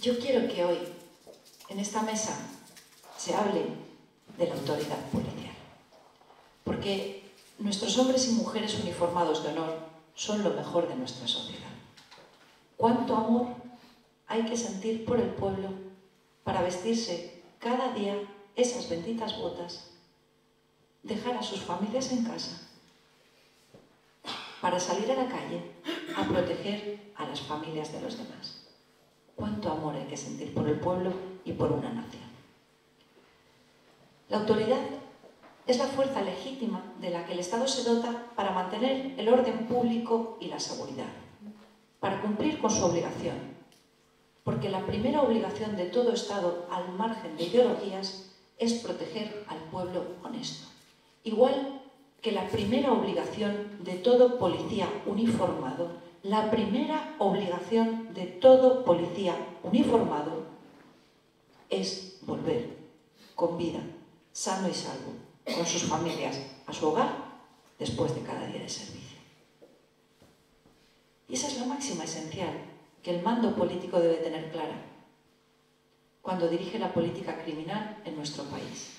Yo quiero que hoy, en esta mesa, se hable de la autoridad policial. Porque nuestros hombres y mujeres uniformados de honor son lo mejor de nuestra sociedad. ¿Cuánto amor hay que sentir por el pueblo para vestirse cada día esas benditas botas, dejar a sus familias en casa, para salir a la calle a proteger a las familias de los demás? ¿Cuánto amor hay que sentir por el pueblo y por una nación? La autoridad es la fuerza legítima de la que el Estado se dota para mantener el orden público y la seguridad, para cumplir con su obligación, porque la primera obligación de todo Estado, al margen de ideologías, es proteger al pueblo honesto. Igual que la primera obligación de todo policía uniformado, la primera obligación de todo policía uniformado es volver con vida, sano y salvo, con sus familias a su hogar después de cada día de servicio. Y esa es la máxima esencial que el mando político debe tener clara cuando dirige la política criminal en nuestro país.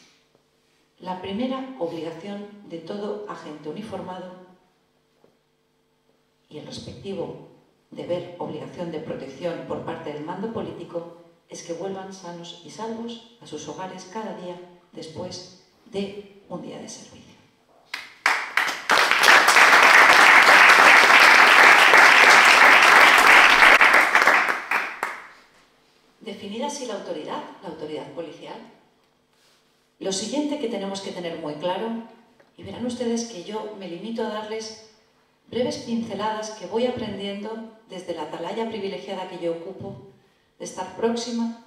La primera obligación de todo agente uniformado y el respectivo deber, obligación de protección por parte del mando político es que vuelvan sanos y salvos a sus hogares cada día después de un día de servicio. Definida así la autoridad policial, lo siguiente que tenemos que tener muy claro, y verán ustedes que yo me limito a darles breves pinceladas que voy aprendiendo desde la atalaya privilegiada que yo ocupo, de estar próxima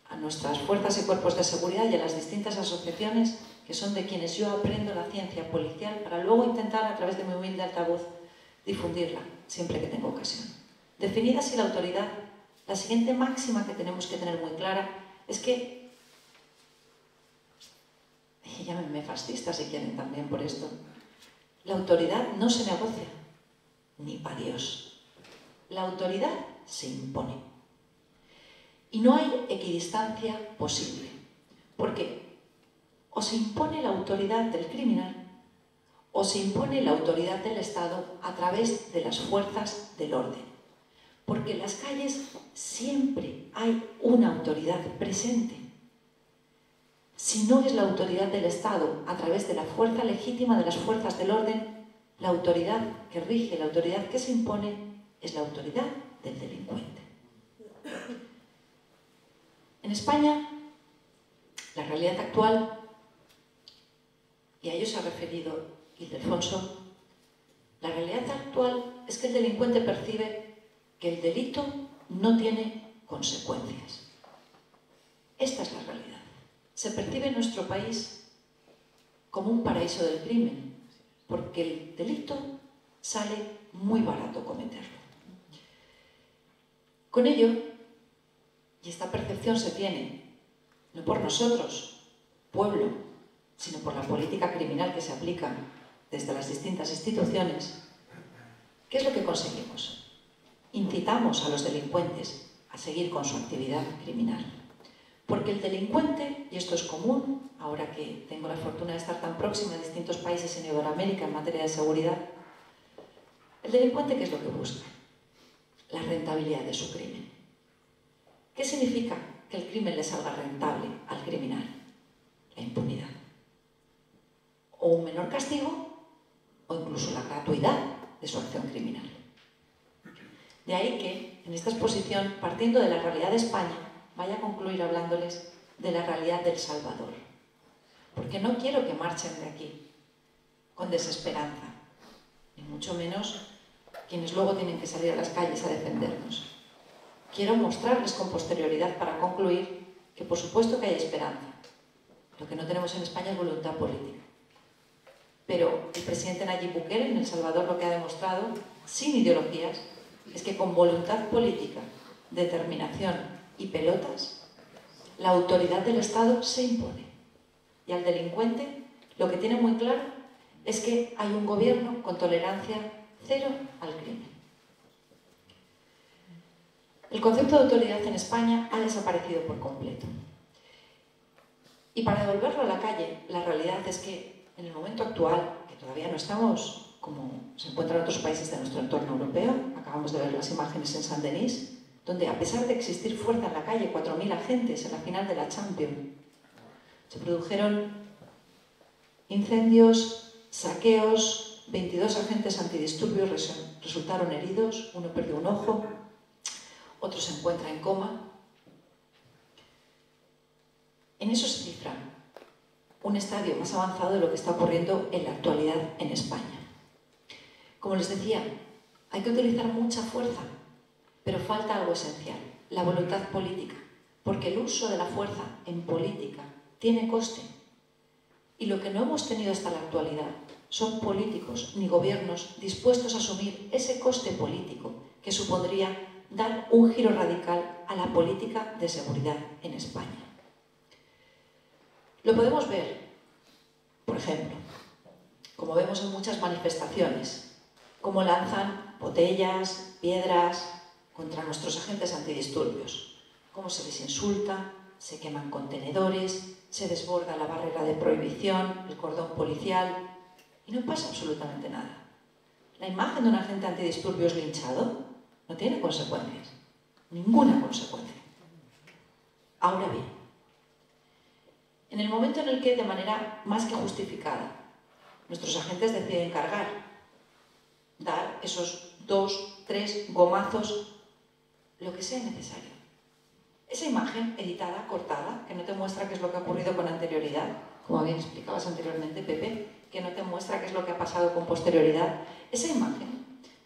a nuestras fuerzas y cuerpos de seguridad y a las distintas asociaciones que son de quienes yo aprendo la ciencia policial para luego intentar, a través de mi humilde altavoz, difundirla siempre que tengo ocasión. Definida así la autoridad, la siguiente máxima que tenemos que tener muy clara es que, y llámenme fascista si quieren también por esto, la autoridad no se negocia, ni para Dios. La autoridad se impone. Y no hay equidistancia posible, porque o se impone la autoridad del criminal o se impone la autoridad del Estado a través de las fuerzas del orden. Porque en las calles siempre hay una autoridad presente. Si no es la autoridad del Estado a través de la fuerza legítima de las fuerzas del orden, la autoridad que rige, la autoridad que se impone, es la autoridad del delincuente. En España, la realidad actual, y a ello se ha referido Ildefonso, la realidad actual es que el delincuente percibe que el delito no tiene consecuencias. Esta es la realidad. Se percibe en nuestro país como un paraíso del crimen, porque el delito sale muy barato cometerlo. Con ello, y esta percepción se tiene no por nosotros, pueblo, sino por la política criminal que se aplica desde las distintas instituciones, ¿qué es lo que conseguimos? Incitamos a los delincuentes a seguir con su actividad criminal. Porque el delincuente, y esto es común, ahora que tengo la fortuna de estar tan próxima a distintos países en Iberoamérica en materia de seguridad, el delincuente, ¿qué es lo que busca? La rentabilidad de su crimen. ¿Qué significa que el crimen le salga rentable al criminal? La impunidad. O un menor castigo, o incluso la gratuidad de su acción criminal. De ahí que, en esta exposición, partiendo de la realidad de España, vaya a concluir hablándoles de la realidad del Salvador. Porque no quiero que marchen de aquí con desesperanza, ni mucho menos quienes luego tienen que salir a las calles a defendernos. Quiero mostrarles con posterioridad, para concluir, que por supuesto que hay esperanza. Lo que no tenemos en España es voluntad política. Pero el presidente Nayib Bukele en El Salvador lo que ha demostrado, sin ideologías, es que con voluntad política, determinación y pelotas, la autoridad del Estado se impone. Y al delincuente lo que tiene muy claro es que hay un gobierno con tolerancia cero al crimen. El concepto de autoridad en España ha desaparecido por completo. Y para devolverlo a la calle, la realidad es que en el momento actual, que todavía no estamos como se encuentran otros países de nuestro entorno europeo, acabamos de ver las imágenes en Saint-Denis, donde a pesar de existir fuerza en la calle, 4.000 agentes en la final de la Champions, se produjeron incendios, saqueos, 22 agentes antidisturbios resultaron heridos, uno perdió un ojo, otro se encuentra en coma. En eso se cifra un estadio más avanzado de lo que está ocurriendo en la actualidad en España. Como les decía, hay que utilizar mucha fuerza, pero falta algo esencial, la voluntad política, porque el uso de la fuerza en política tiene coste. Y lo que no hemos tenido hasta la actualidad son políticos ni gobiernos dispuestos a asumir ese coste político que supondría dar un giro radical a la política de seguridad en España. Lo podemos ver, por ejemplo, como vemos en muchas manifestaciones, cómo lanzan botellas, piedras contra nuestros agentes antidisturbios, cómo se les insulta, se queman contenedores, se desborda la barrera de prohibición, el cordón policial, y no pasa absolutamente nada. La imagen de un agente antidisturbios linchado no tiene consecuencias, ninguna consecuencia. Ahora bien, en el momento en el que, de manera más que justificada, nuestros agentes deciden cargar, dar esos 2, 3 gomazos, lo que sea necesario. Esa imagen editada, cortada, que no te muestra qué es lo que ha ocurrido con anterioridad, como bien explicabas anteriormente, Pepe, que no te muestra qué es lo que ha pasado con posterioridad, esa imagen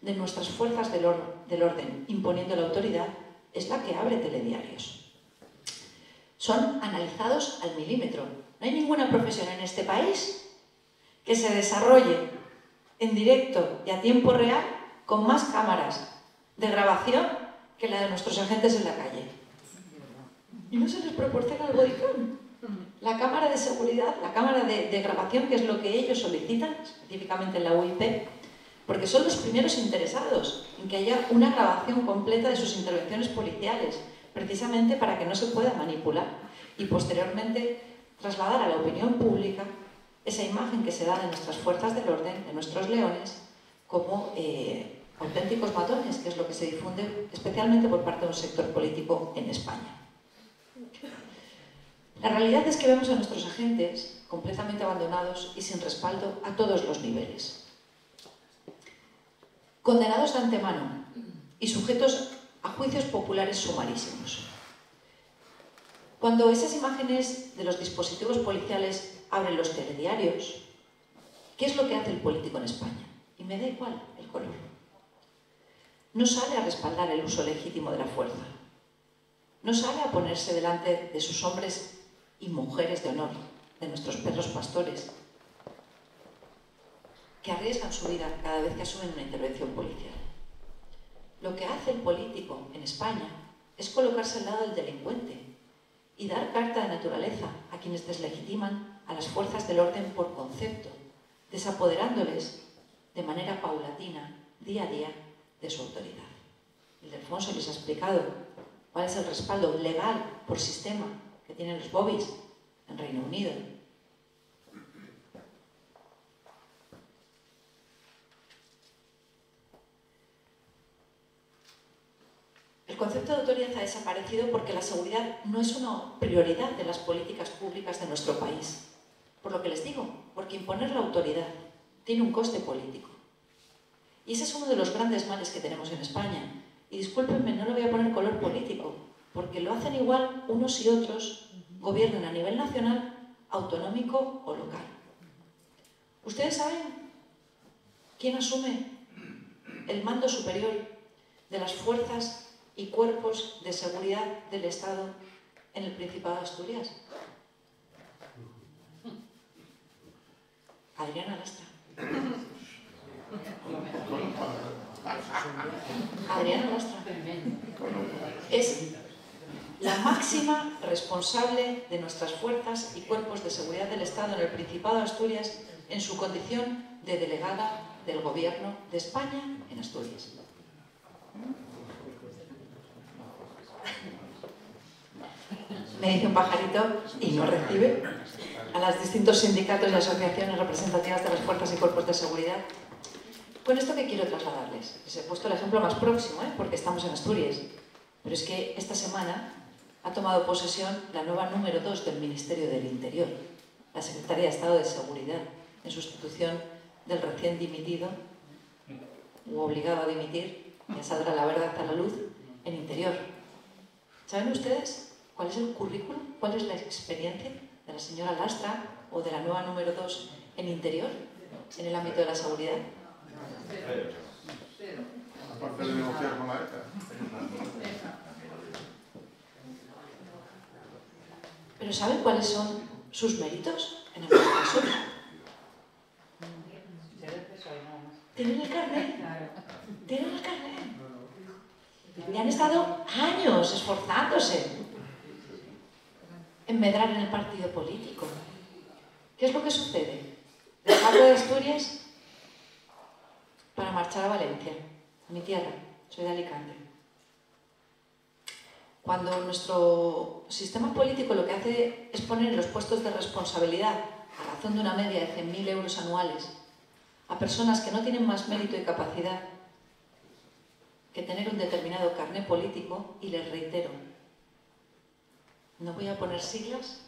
de nuestras fuerzas del orden imponiendo la autoridad es la que abre telediarios. Son analizados al milímetro. No hay ninguna profesión en este país que se desarrolle en directo y a tiempo real con más cámaras de grabación que la de nuestros agentes en la calle. Y no se les proporciona el bodycam, la cámara de seguridad, la cámara de grabación, que es lo que ellos solicitan, específicamente en la UIP, porque son los primeros interesados en que haya una grabación completa de sus intervenciones policiales, precisamente para que no se pueda manipular y posteriormente trasladar a la opinión pública esa imagen que se da de nuestras fuerzas del orden, de nuestros leones, como auténticos matones, que es lo que se difunde especialmente por parte de un sector político en España. La realidad es que vemos a nuestros agentes completamente abandonados y sin respaldo a todos los niveles. Condenados de antemano y sujetos a juicios populares sumarísimos. Cuando esas imágenes de los dispositivos policiales abren los telediarios, ¿qué es lo que hace el político en España? Y me da igual el color. No sale a respaldar el uso legítimo de la fuerza. No sale a ponerse delante de sus hombres y mujeres de honor, de nuestros perros pastores, que arriesgan su vida cada vez que asumen una intervención policial. Lo que hace el político en España es colocarse al lado del delincuente y dar carta de naturaleza a quienes deslegitiman a las fuerzas del orden por concepto, desapoderándoles de manera paulatina, día a día, de su autoridad. Ildefonso les ha explicado cuál es el respaldo legal por sistema que tienen los bobbies en Reino Unido. El concepto de autoridad ha desaparecido porque la seguridad no es una prioridad de las políticas públicas de nuestro país. Por lo que les digo, porque imponer la autoridad tiene un coste político. Y ese es uno de los grandes males que tenemos en España. Y discúlpenme, no le voy a poner color político, porque lo hacen igual unos y otros, gobiernen a nivel nacional, autonómico o local. ¿Ustedes saben quién asume el mando superior de las fuerzas y cuerpos de seguridad del Estado en el Principado de Asturias? Adriana Lastra. Adriana Lastra es la máxima responsable de nuestras fuerzas y cuerpos de seguridad del Estado en el Principado de Asturias en su condición de delegada del Gobierno de España en Asturias. me dice un pajarito y no recibe, a los distintos sindicatos y asociaciones representativas de las fuerzas y cuerpos de seguridad. Con esto que quiero trasladarles, les he puesto el ejemplo más próximo, porque estamos en Asturias, pero es que esta semana ha tomado posesión la nueva número 2 del Ministerio del Interior, la Secretaría de Estado de Seguridad, en sustitución del recién dimitido, u obligado a dimitir, ya saldrá la verdad a la luz, en Interior. ¿Saben ustedes cuál es el currículum, cuál es la experiencia de la señora Lastra o de la nueva número 2 en Interior, en el ámbito de la seguridad? Aparte de negociar con la ETA. ¿Pero saben cuáles son sus méritos en ambos casos? Tienen el carnet. Tienen el carnet. Y han estado años esforzándose en medrar en el partido político. ¿Qué es lo que sucede? Dejarlo de Asturias para marchar a Valencia, a mi tierra, soy de Alicante. Cuando nuestro sistema político lo que hace es poner en los puestos de responsabilidad, a razón de una media de 100.000 euros anuales, a personas que no tienen más mérito y capacidad que tener un determinado carné político, y les reitero, no voy a poner siglas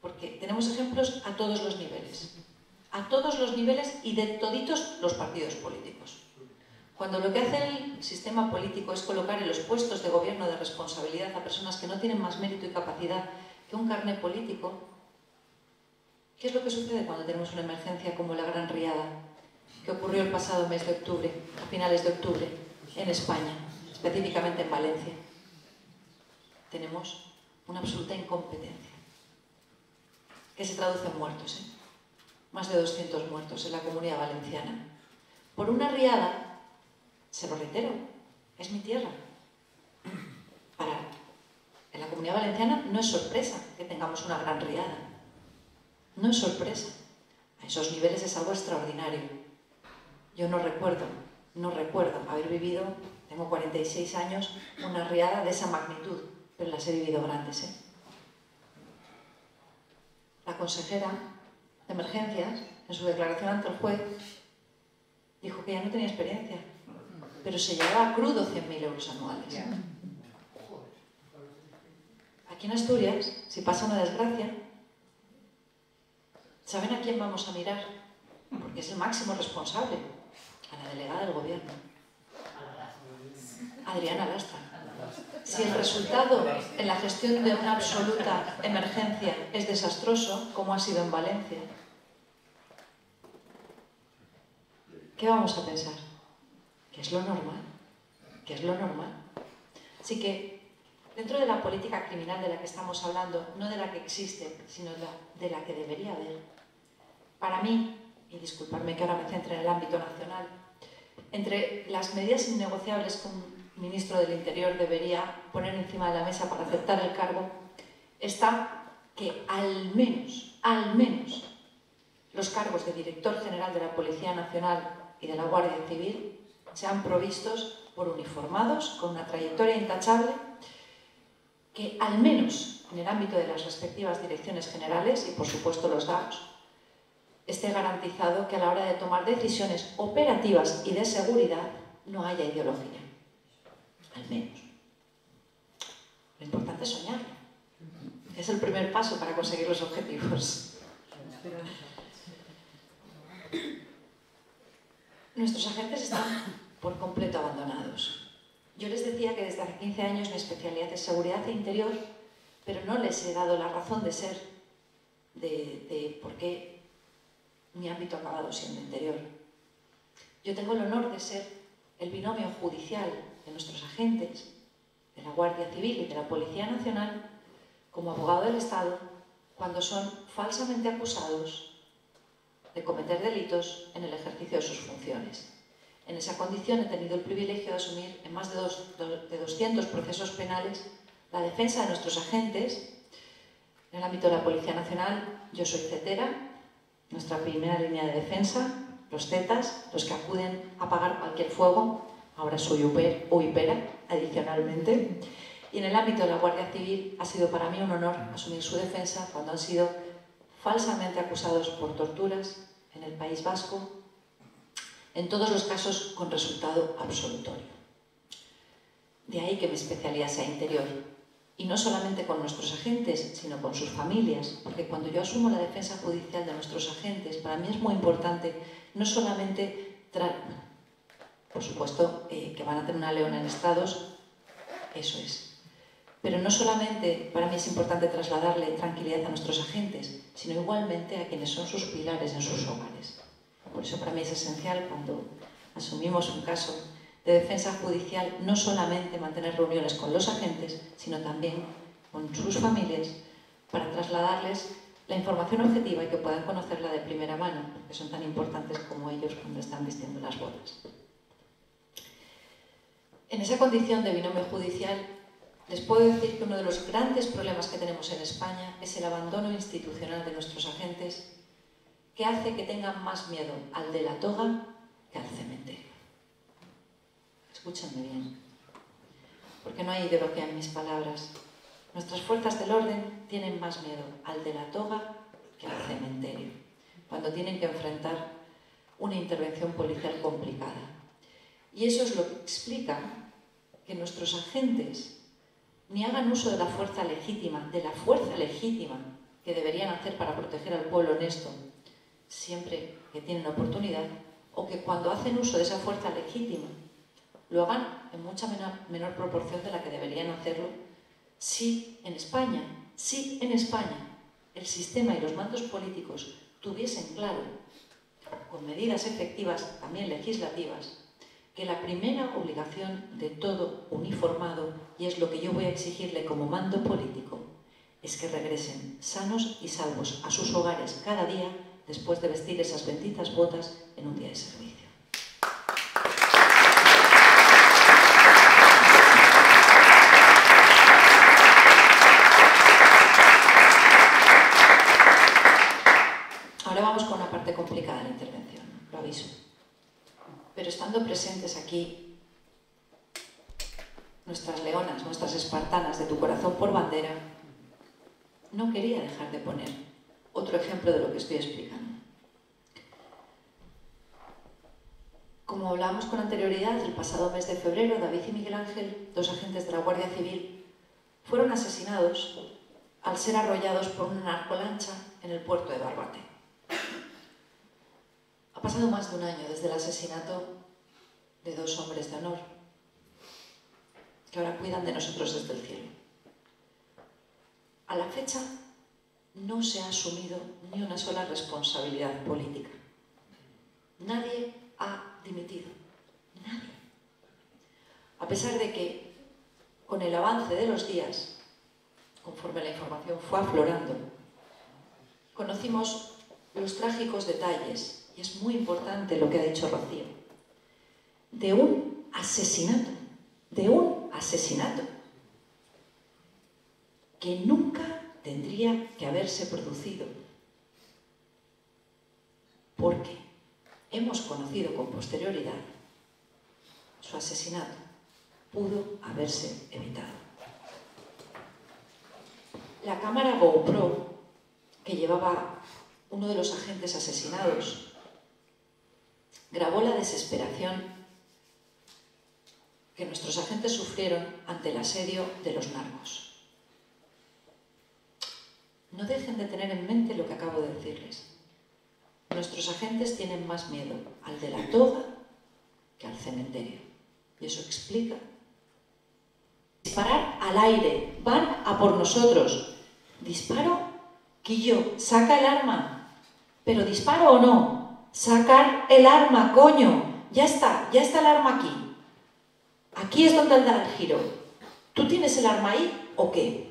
porque tenemos ejemplos a todos los niveles y de toditos los partidos políticos. Cuando lo que hace el sistema político es colocar en los puestos de gobierno de responsabilidad a personas que no tienen más mérito y capacidad que un carné político, ¿qué es lo que sucede cuando tenemos una emergencia como la Gran Riada, que ocurrió el pasado mes de octubre, a finales de octubre, en España, específicamente en Valencia? Tenemos una absoluta incompetencia, que se traduce en muertos, más de 200 muertos en la Comunidad Valenciana. Por una riada, se lo reitero, es mi tierra. En la Comunidad Valenciana no es sorpresa que tengamos una gran riada. No es sorpresa. A esos niveles es algo extraordinario. Yo no recuerdo haber vivido, tengo 46 años, una riada de esa magnitud, pero las he vivido grandes, La consejera de Emergencias, en su declaración ante el juez, dijo que ya no tenía experiencia, pero se llevaba crudo 100.000 euros anuales. Aquí en Asturias, si pasa una desgracia, ¿saben a quién vamos a mirar? Porque es el máximo responsable, a la delegada del gobierno, Adriana Lastra. Si el resultado en la gestión de una absoluta emergencia es desastroso, como ha sido en Valencia, ¿qué vamos a pensar? ¿Qué es lo normal? ¿Qué es lo normal? Así que, dentro de la política criminal de la que estamos hablando, no de la que existe, sino de la que debería haber, para mí, y disculpadme que ahora me centre en el ámbito nacional, entre las medidas innegociables que un ministro del Interior debería poner encima de la mesa para aceptar el cargo, está que al menos, los cargos de director general de la Policía Nacional y de la Guardia Civil sean provistos por uniformados con una trayectoria intachable, que al menos en el ámbito de las respectivas direcciones generales y por supuesto los DAOs, esté garantizado que a la hora de tomar decisiones operativas y de seguridad no haya ideología. Al menos. Lo importante es soñar. Es el primer paso para conseguir los objetivos. Nuestros agentes están por completo abandonados. Yo les decía que desde hace 15 años mi especialidad es seguridad e interior, pero no les he dado la razón de ser de por qué mi ámbito ha acabado siendo interior. Yo tengo el honor de ser el binomio judicial de nuestros agentes, de la Guardia Civil y de la Policía Nacional, como abogado del Estado, cuando son falsamente acusados de cometer delitos en el ejercicio de sus funciones. En esa condición he tenido el privilegio de asumir en más de 200 procesos penales la defensa de nuestros agentes. En el ámbito de la Policía Nacional, yo soy cetera, nuestra primera línea de defensa, los cetas, los que acuden a apagar cualquier fuego. Ahora soy UIPera, adicionalmente. Y en el ámbito de la Guardia Civil ha sido para mí un honor asumir su defensa cuando han sido falsamente acusados por torturas en el País Vasco, en todos los casos con resultado absolutorio. De ahí que mi especialidad sea interior. Y no solamente con nuestros agentes, sino con sus familias, porque cuando yo asumo la defensa judicial de nuestros agentes, para mí es muy importante no solamente, por supuesto, que van a tener una leona en estados, eso es, pero no solamente para mí es importante trasladarle tranquilidad a nuestros agentes, sino igualmente a quienes son sus pilares en sus hogares. Por eso para mí es esencial cuando asumimos un caso de defensa judicial no solamente mantener reuniones con los agentes, sino también con sus familias para trasladarles la información objetiva y que puedan conocerla de primera mano, porque son tan importantes como ellos cuando están vistiendo las botas. En esa condición de binomio judicial, les puedo decir que uno de los grandes problemas que tenemos en España es el abandono institucional de nuestros agentes, que hace que tengan más miedo al de la toga que al cementerio. Escúchenme bien, porque no hay ideología en mis palabras. Nuestras fuerzas del orden tienen más miedo al de la toga que al cementerio, cuando tienen que enfrentar una intervención policial complicada. Y eso es lo que explica que nuestros agentes ni hagan uso de la fuerza legítima que deberían hacer para proteger al pueblo honesto, siempre que tienen oportunidad, o que cuando hacen uso de esa fuerza legítima, lo hagan en mucha menor proporción de la que deberían hacerlo si en España, el sistema y los mandos políticos tuviesen claro, con medidas efectivas, también legislativas, que la primera obligación de todo uniformado, y es lo que yo voy a exigirle como mando político, es que regresen sanos y salvos a sus hogares cada día después de vestir esas benditas botas en un día de servicio. Ahora vamos con una parte complicada de la intervención, lo aviso. Pero estando presentes aquí, nuestras leonas, nuestras espartanas de Tu Corazón por Bandera, no quería dejar de poner otro ejemplo de lo que estoy explicando. Como hablábamos con anterioridad, el pasado mes de febrero, David y Miguel Ángel, dos agentes de la Guardia Civil, fueron asesinados al ser arrollados por una narcolancha en el puerto de Barbate. Ha pasado más de un año desde el asesinato de dos hombres de honor, que ahora cuidan de nosotros desde el cielo. A la fecha no se ha asumido ni una sola responsabilidad política. Nadie ha dimitido. Nadie. A pesar de que, con el avance de los días, conforme la información fue aflorando, conocimos los trágicos detalles, y es muy importante lo que ha dicho Rocío, de un asesinato que nunca tendría que haberse producido, porque hemos conocido con posterioridad su asesinato pudo haberse evitado. La cámara GoPro que llevaba uno de los agentes asesinados grabó la desesperación que nuestros agentes sufrieron ante el asedio de los narcos. No dejen de tener en mente lo que acabo de decirles. Nuestros agentes tienen más miedo al de la toga que al cementerio. Y eso explica. Disparar al aire. Van a por nosotros. Disparo. Quillo, saca el arma. ¿Pero disparo o no? Sacar el arma, coño. Ya está el arma aquí. Aquí es donde da el giro. ¿Tú tienes el arma ahí o qué?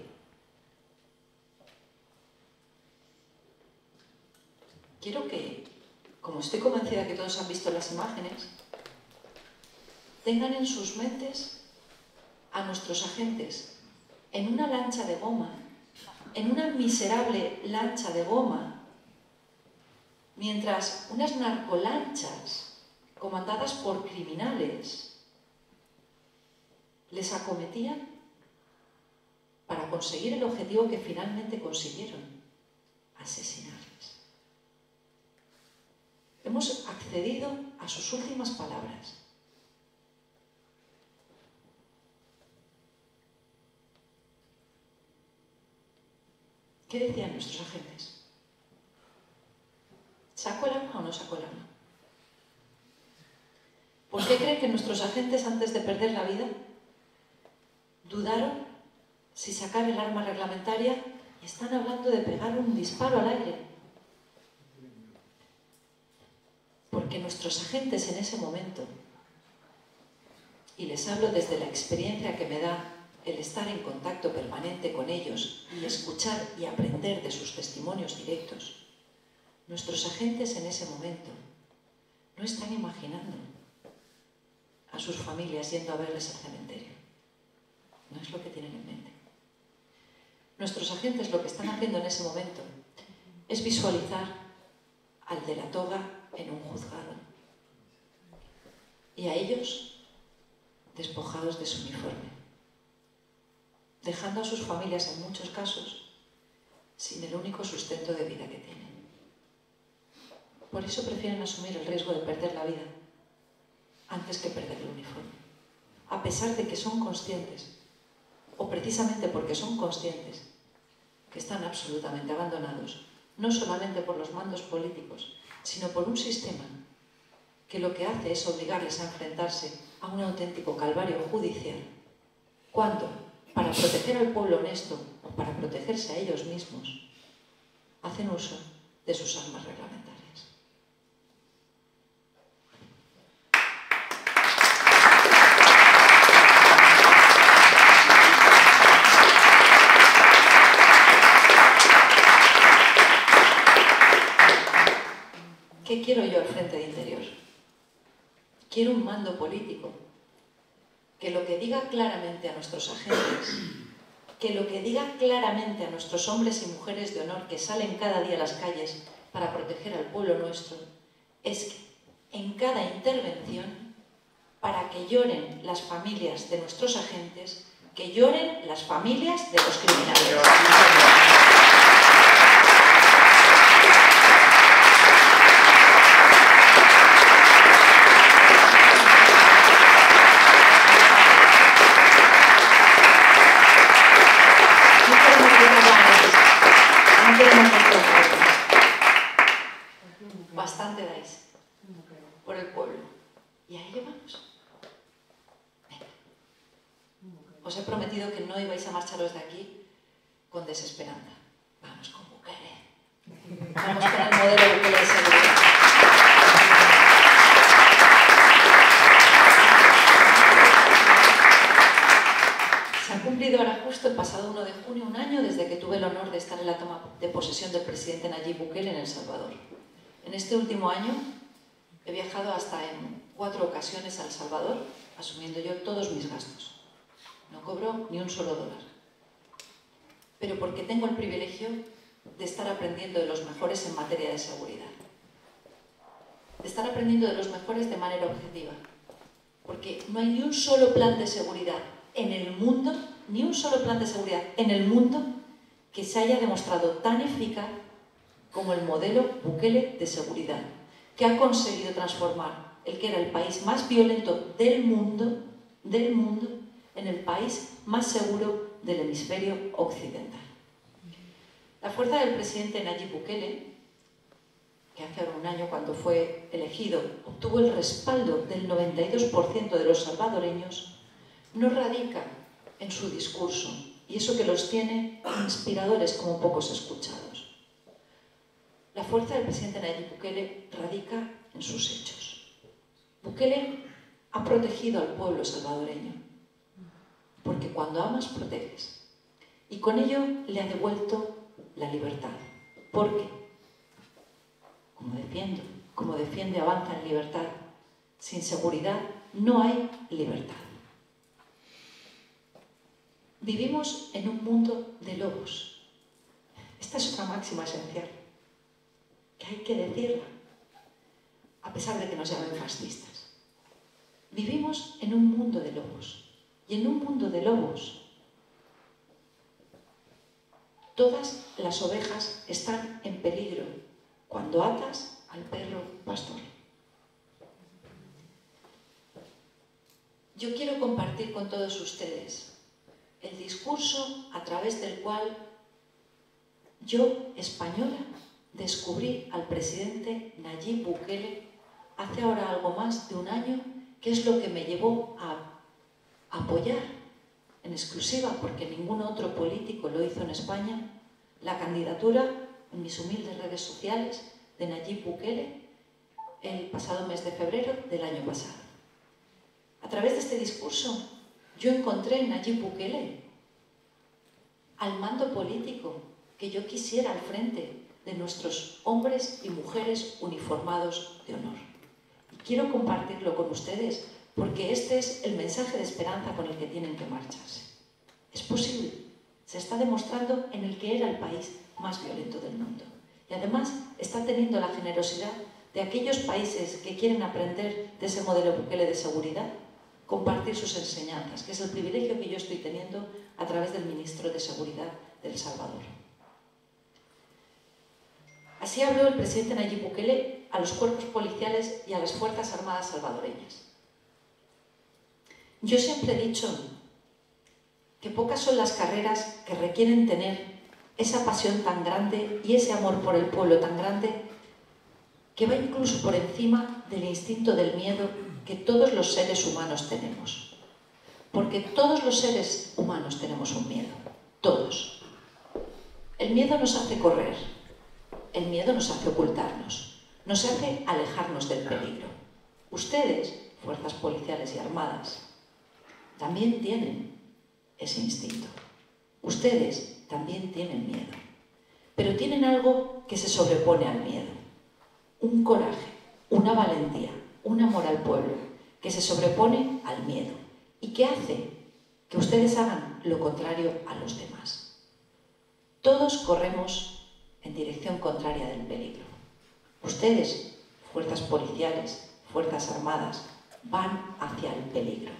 Quiero que, como estoy convencida que todos han visto las imágenes, tengan en sus mentes a nuestros agentes en una lancha de goma, en una miserable lancha de goma, mientras unas narcolanchas comandadas por criminales les acometían conseguir el objetivo que finalmente consiguieron: asesinarles. Hemos accedido a sus últimas palabras. ¿Qué decían nuestros agentes? ¿Sacó el arma o no sacó el arma? ¿Por qué creen que nuestros agentes, antes de perder la vida, dudaron si sacar el arma reglamentaria y están hablando de pegar un disparo al aire? Porque nuestros agentes en ese momento, y les hablo desde la experiencia que me da el estar en contacto permanente con ellos y escuchar y aprender de sus testimonios directos, nuestros agentes en ese momento no están imaginando a sus familias yendo a verles al cementerio. No es lo que tienen en mente. Nuestros agentes lo que están haciendo en ese momento es visualizar al de la toga en un juzgado y a ellos despojados de su uniforme, dejando a sus familias en muchos casos sin el único sustento de vida que tienen. Por eso prefieren asumir el riesgo de perder la vida antes que perder el uniforme, a pesar de que son conscientes, o precisamente porque son conscientes, que están absolutamente abandonados, no solamente por los mandos políticos, sino por un sistema que lo que hace es obligarles a enfrentarse a un auténtico calvario judicial, cuando, para proteger al pueblo honesto o para protegerse a ellos mismos, hacen uso de sus armas reglamentarias. ¿Qué quiero yo al frente de Interior? Quiero un mando político que lo que diga claramente a nuestros agentes, que lo que diga claramente a nuestros hombres y mujeres de honor que salen cada día a las calles para proteger al pueblo nuestro, es que en cada intervención, para que lloren las familias de nuestros agentes, que lloren las familias de los criminales. Bastante dais por el pueblo. Y a ello vamos. Venga. Os he prometido que no ibais a marcharos de aquí con desesperanza. Vamos con Bukele. Vamos con el modelo Bukele de seguridad. Se ha cumplido ahora justo el pasado 1 de junio, un año desde que tuve el honor de estar en la toma de posesión del presidente Nayib Bukele en El Salvador. En este último año he viajado hasta en 4 ocasiones a El Salvador, asumiendo yo todos mis gastos. No cobro ni un solo dólar. Pero porque tengo el privilegio de estar aprendiendo de los mejores en materia de seguridad. De estar aprendiendo de los mejores de manera objetiva. Porque no hay ni un solo plan de seguridad en el mundo, ni un solo plan de seguridad en el mundo que se haya demostrado tan eficaz como el modelo Bukele de seguridad, que ha conseguido transformar el que era el país más violento del mundo, en el país más seguro del hemisferio occidental. La fuerza del presidente Nayib Bukele, que hace ahora un año cuando fue elegido obtuvo el respaldo del 92% de los salvadoreños, no radica en su discurso, y eso que los tiene inspiradores como pocos escuchados. La fuerza del presidente Nayib Bukele radica en sus hechos. Bukele ha protegido al pueblo salvadoreño, porque cuando amas, proteges. Y con ello le ha devuelto la libertad. Porque, como defiende Avanza en Libertad, sin seguridad no hay libertad. Vivimos en un mundo de lobos. Esta es otra máxima esencial, que hay que decirla, a pesar de que nos llamen fascistas. Vivimos en un mundo de lobos. Y en un mundo de lobos Todas las ovejas están en peligro cuando atas al perro pastor. Yo quiero compartir con todos ustedes el discurso a través del cual yo, española, descubrí al presidente Nayib Bukele hace ahora algo más de un año, que es lo que me llevó a apoyar en exclusiva, porque ningún otro político lo hizo en España, la candidatura en mis humildes redes sociales de Nayib Bukele el pasado mes de febrero del año pasado. A través de este discurso yo encontré en Nayib Bukele al mando político que yo quisiera al frente de nuestros hombres y mujeres uniformados de honor. Y quiero compartirlo con ustedes porque este es el mensaje de esperanza con el que tienen que marcharse. Es posible. Se está demostrando en el que era el país más violento del mundo. Y además está teniendo la generosidad de aquellos países que quieren aprender de ese modelo Bukele de seguridad, compartir sus enseñanzas, que es el privilegio que yo estoy teniendo a través del ministro de Seguridad de El Salvador. Así habló el presidente Nayib Bukele a los cuerpos policiales y a las Fuerzas Armadas salvadoreñas. Yo siempre he dicho que pocas son las carreras que requieren tener esa pasión tan grande y ese amor por el pueblo tan grande que va incluso por encima del instinto del miedo que todos los seres humanos tenemos. Porque todos los seres humanos tenemos un miedo, todos. El miedo nos hace correr, el miedo nos hace ocultarnos, nos hace alejarnos del peligro. Ustedes, fuerzas policiales y armadas, también tienen ese instinto. Ustedes también tienen miedo, pero tienen algo que se sobrepone al miedo. Un coraje, una valentía, un amor al pueblo que se sobrepone al miedo y que hace que ustedes hagan lo contrario a los demás. Todos corremos en dirección contraria del peligro. Ustedes, fuerzas policiales, fuerzas armadas, van hacia el peligro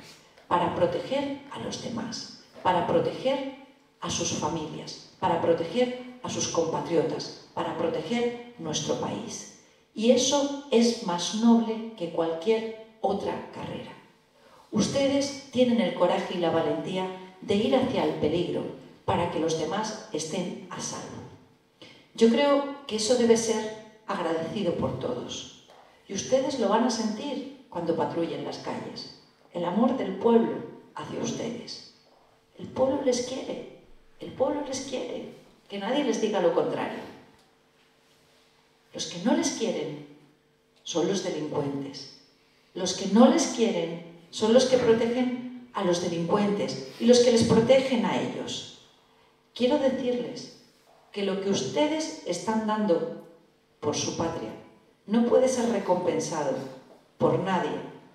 para proteger a los demás, para proteger a sus familias, para proteger a sus compatriotas, para proteger nuestro país. Y eso es más noble que cualquier otra carrera. Ustedes tienen el coraje y la valentía de ir hacia el peligro para que los demás estén a salvo. Yo creo que eso debe ser agradecido por todos. Y ustedes lo van a sentir cuando patrullen las calles. El amor del pueblo hacia ustedes. El pueblo les quiere. El pueblo les quiere. Que nadie les diga lo contrario. Los que no les quieren son los delincuentes. Los que no les quieren son los que protegen a los delincuentes y los que les protegen a ellos. Quiero decirles que lo que ustedes están dando por su patria no puede ser recompensado por nadie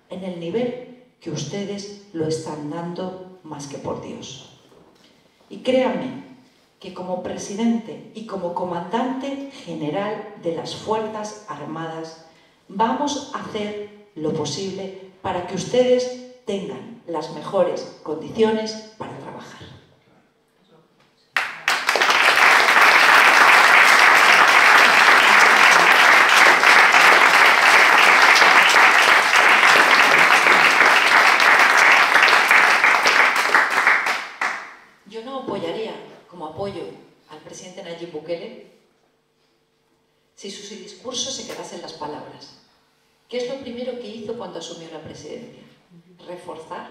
en el nivel que ustedes lo están dando más que por Dios. Y créanme que como presidente y como comandante general de las Fuerzas Armadas vamos a hacer lo posible para que ustedes tengan las mejores condiciones para trabajar. Yo no apoyaría como apoyo al presidente Nayib Bukele si su discurso se quedase en las palabras. ¿Qué es lo primero que hizo cuando asumió la presidencia? Reforzar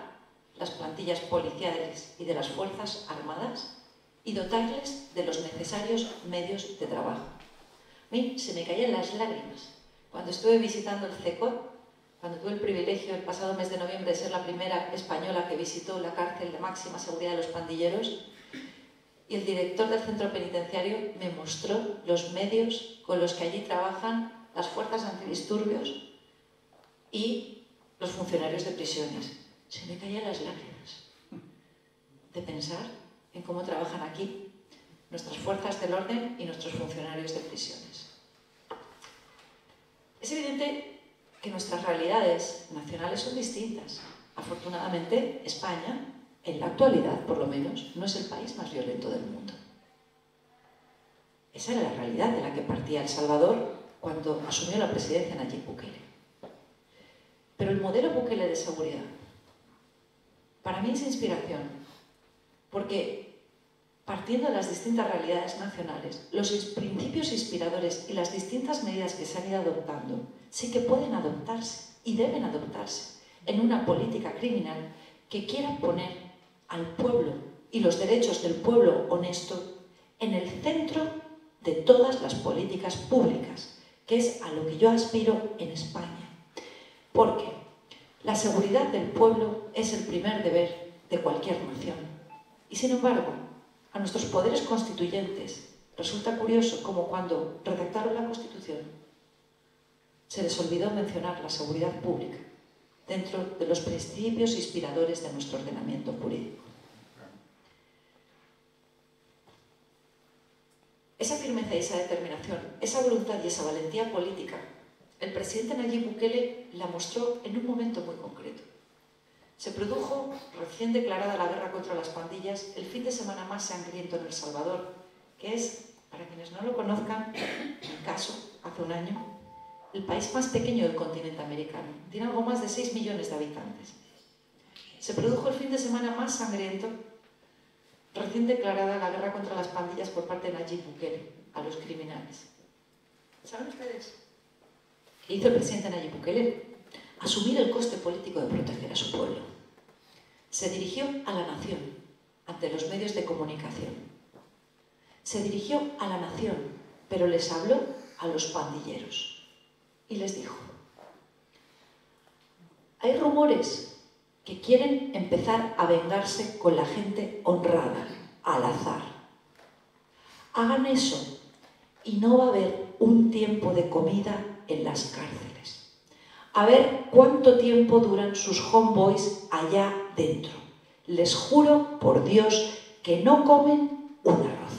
las plantillas policiales y de las Fuerzas Armadas y dotarles de los necesarios medios de trabajo. A mí se me caían las lágrimas cuando estuve visitando el CECOT, cuando tuve el privilegio el pasado mes de noviembre de ser la primera española que visitó la cárcel de máxima seguridad de los pandilleros, y el director del centro penitenciario me mostró los medios con los que allí trabajan las fuerzas antidisturbios y los funcionarios de prisiones. Se me caían las lágrimas de pensar en cómo trabajan aquí nuestras fuerzas del orden y nuestros funcionarios de prisiones. Es evidente que nuestras realidades nacionales son distintas. Afortunadamente, España, en la actualidad por lo menos, no es el país más violento del mundo. Esa era la realidad de la que partía El Salvador cuando asumió la presidencia Nayib Bukele. Pero el modelo Bukele de seguridad, para mí es inspiración, porque partiendo de las distintas realidades nacionales, los principios inspiradores y las distintas medidas que se han ido adoptando sí que pueden adoptarse y deben adoptarse en una política criminal que quiera poner al pueblo y los derechos del pueblo honesto en el centro de todas las políticas públicas, que es a lo que yo aspiro en España. Porque la seguridad del pueblo es el primer deber de cualquier nación. Y sin embargo, a nuestros poderes constituyentes resulta curioso como cuando redactaron la Constitución se les olvidó mencionar la seguridad pública dentro de los principios inspiradores de nuestro ordenamiento jurídico. Esa firmeza y esa determinación, esa voluntad y esa valentía política, el presidente Nayib Bukele la mostró en un momento muy concreto. Se produjo, recién declarada la guerra contra las pandillas, el fin de semana más sangriento en El Salvador, que es, para quienes no lo conozcan, mi caso, hace un año, el país más pequeño del continente americano. Tiene algo más de 6 millones de habitantes. Se produjo el fin de semana más sangriento, recién declarada la guerra contra las pandillas por parte de Nayib Bukele a los criminales. ¿Saben ustedes qué hizo el presidente Nayib Bukele? Asumir el coste político de proteger a su pueblo. Se dirigió a la nación ante los medios de comunicación. Se dirigió a la nación, pero les habló a los pandilleros y les dijo: hay rumores que quieren empezar a vengarse con la gente honrada, al azar. Hagan eso y no va a haber un tiempo de comida en las cárceles. A ver cuánto tiempo duran sus homeboys allá dentro. Les juro por Dios que no comen un arroz.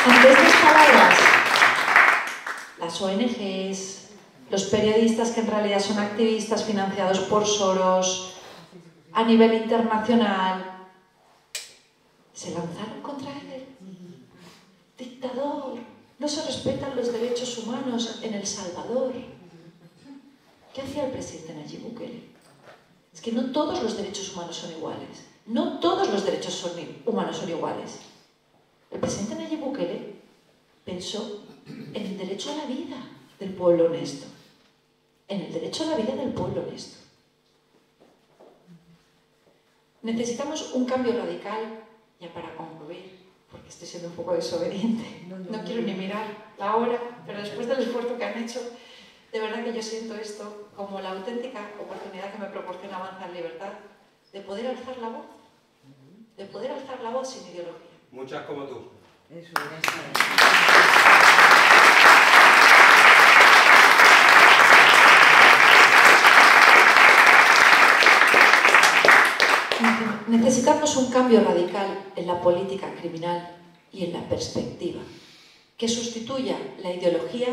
Ante estas palabras, las ONGs, los periodistas que en realidad son activistas financiados por Soros, a nivel internacional, se lanzaron contra él. Dictador, no se respetan los derechos humanos en El Salvador. ¿Qué hacía el presidente Nayib Bukele? Es que no todos los derechos humanos son iguales. No todos los derechos humanos son iguales. El presidente Nayib Bukele pensó en el derecho a la vida del pueblo honesto. En el derecho a la vida del pueblo honesto. Necesitamos un cambio radical, ya para concluir, porque estoy siendo un poco desobediente. No quiero ni mirar la hora, pero después del esfuerzo que han hecho, de verdad que yo siento esto como la auténtica oportunidad que me proporciona Avanza en Libertad de poder alzar la voz. De poder alzar la voz sin ideología. Muchas como tú. Eso, Necesitamos un cambio radical en la política criminal y en la perspectiva, que sustituya la ideología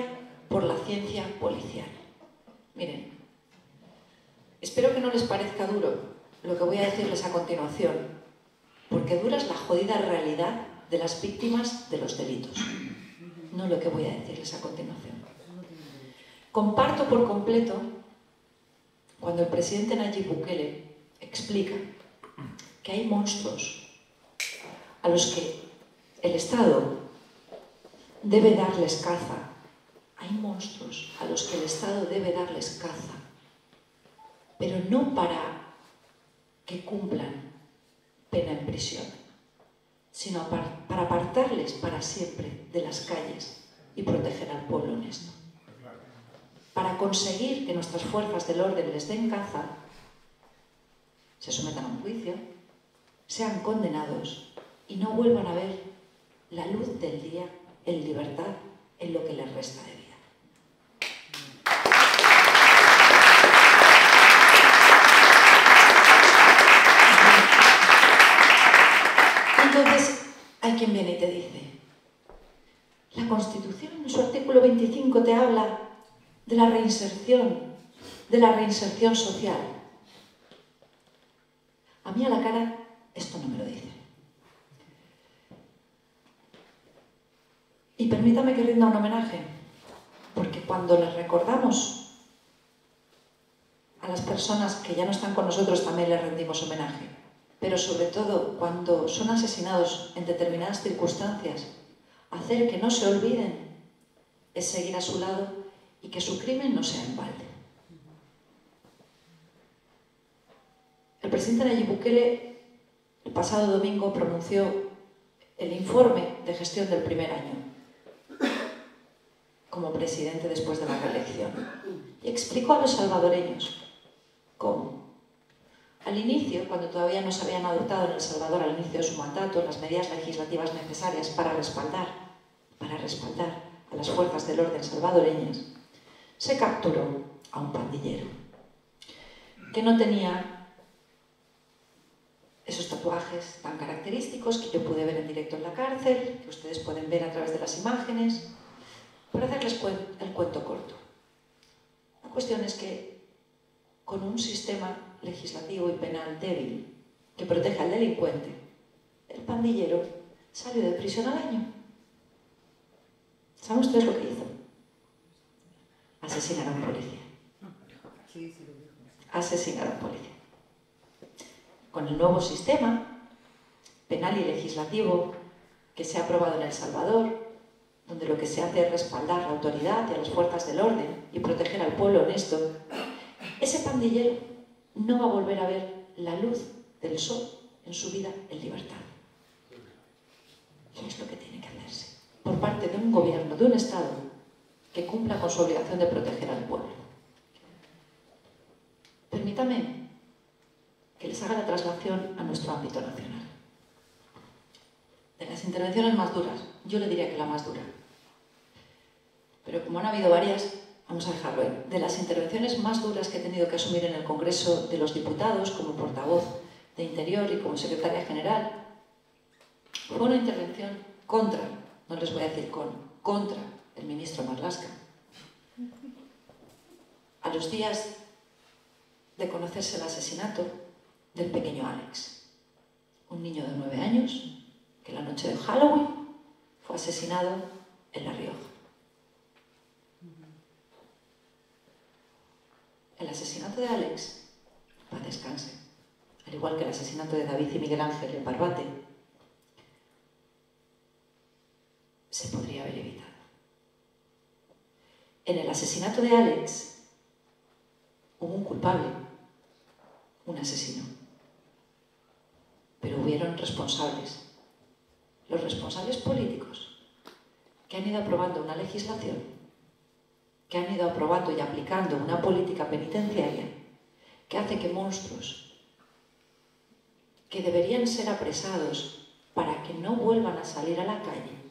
por la ciencia policial. Miren, espero que no les parezca duro lo que voy a decirles a continuación, porque dura es la jodida realidad de las víctimas de los delitos, no lo que voy a decirles a continuación. Comparto por completo cuando el presidente Nayib Bukele explica que hay monstruos a los que el Estado debe darles caza. Hay monstruos a los que el Estado debe darles caza, pero no para que cumplan pena en prisión, sino para apartarles para siempre de las calles y proteger al pueblo honesto. Para conseguir que nuestras fuerzas del orden les den caza, se sometan a un juicio, sean condenados y no vuelvan a ver la luz del día en libertad en lo que les resta de vida. Entonces, hay quien viene y te dice: la Constitución, en su artículo 25, te habla de la reinserción social. A mí a la cara esto no me lo dice. Y permítame que rinda un homenaje, porque cuando les recordamos a las personas que ya no están con nosotros también les rendimos homenaje, pero sobre todo cuando son asesinados en determinadas circunstancias, hacer que no se olviden es seguir a su lado y que su crimen no sea en balde. El presidente Nayib Bukele el pasado domingo pronunció el informe de gestión del primer año como presidente después de la reelección y explicó a los salvadoreños cómo, al inicio, cuando todavía no se habían adoptado en El Salvador al inicio de su mandato las medidas legislativas necesarias para respaldar a las fuerzas del orden salvadoreñas, se capturó a un pandillero que no tenía esos tatuajes tan característicos que yo pude ver en directo en la cárcel, que ustedes pueden ver a través de las imágenes. Para hacerles el cuento corto, la cuestión es que con un sistema legislativo y penal débil que protege al delincuente, el pandillero salió de prisión al año. ¿Saben ustedes lo que hizo? Asesinar a un policía. Asesinar a un policía. Con el nuevo sistema penal y legislativo que se ha aprobado en El Salvador, donde lo que se hace es respaldar la autoridad y a las fuerzas del orden y proteger al pueblo honesto, ese pandillero no va a volver a ver la luz del sol en su vida en libertad. Y es lo que tiene que hacerse por parte de un gobierno, de un Estado, que cumpla con su obligación de proteger al pueblo. Permítame que les haga la traslación a nuestro ámbito nacional. De las intervenciones más duras, yo le diría que la más dura, pero como han habido varias, vamos a dejarlo ahí. De las intervenciones más duras que he tenido que asumir en el Congreso de los Diputados, como portavoz de Interior y como secretaria general, fue una intervención contra, no les voy a decir contra el ministro Marlaska. A los días de conocerse el asesinato del pequeño Alex, un niño de 9 años que la noche de Halloween fue asesinado en La Rioja. El asesinato de Alex, paz descanse, al igual que el asesinato de David y Miguel Ángel en Barbate, se podría haber evitado. En el asesinato de Alex hubo un culpable, un asesino, pero hubieron responsables, los responsables políticos, que han ido aprobando una legislación, que han ido aprobando y aplicando una política penitenciaria que hace que monstruos que deberían ser apresados para que no vuelvan a salir a la calle